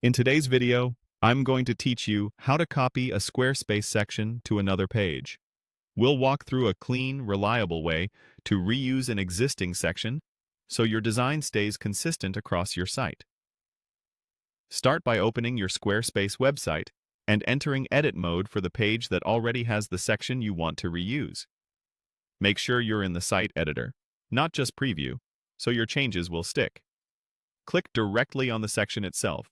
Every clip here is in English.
In today's video, I'm going to teach you how to copy a Squarespace section to another page. We'll walk through a clean, reliable way to reuse an existing section so your design stays consistent across your site. Start by opening your Squarespace website and entering edit mode for the page that already has the section you want to reuse. Make sure you're in the site editor, not just preview, so your changes will stick. Click directly on the section itself.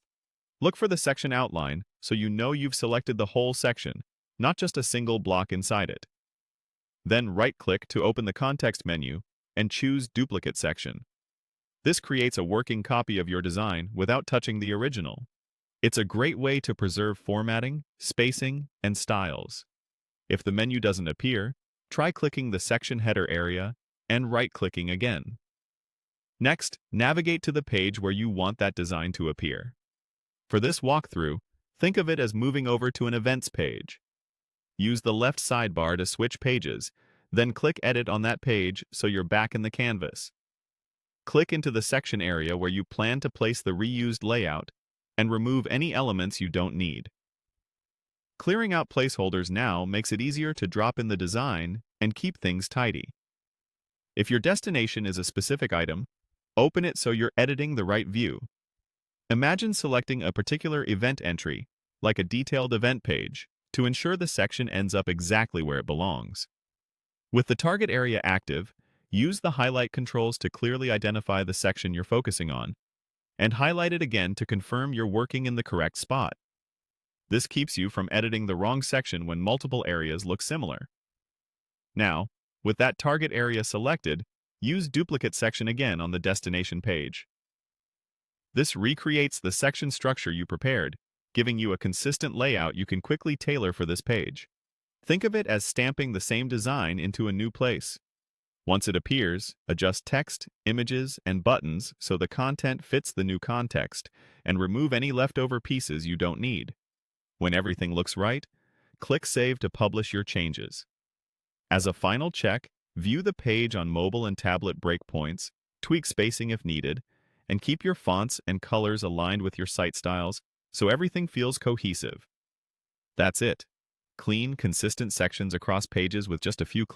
Look for the section outline so you know you've selected the whole section, not just a single block inside it. Then right-click to open the context menu and choose Duplicate Section. This creates a working copy of your design without touching the original. It's a great way to preserve formatting, spacing, and styles. If the menu doesn't appear, try clicking the section header area and right-clicking again. Next, navigate to the page where you want that design to appear. For this walkthrough, think of it as moving over to an events page. Use the left sidebar to switch pages, then click Edit on that page so you're back in the canvas. Click into the section area where you plan to place the reused layout and remove any elements you don't need. Clearing out placeholders now makes it easier to drop in the design and keep things tidy. If your destination is a specific item, open it so you're editing the right view. Imagine selecting a particular event entry, like a detailed event page, to ensure the section ends up exactly where it belongs. With the target area active, use the highlight controls to clearly identify the section you're focusing on, and highlight it again to confirm you're working in the correct spot. This keeps you from editing the wrong section when multiple areas look similar. Now, with that target area selected, use Duplicate Section again on the destination page. This recreates the section structure you prepared, giving you a consistent layout you can quickly tailor for this page. Think of it as stamping the same design into a new place. Once it appears, adjust text, images, and buttons so the content fits the new context, and remove any leftover pieces you don't need. When everything looks right, click Save to publish your changes. As a final check, view the page on mobile and tablet breakpoints, tweak spacing if needed, and keep your fonts and colors aligned with your site styles so everything feels cohesive. That's it. Clean, consistent sections across pages with just a few clicks.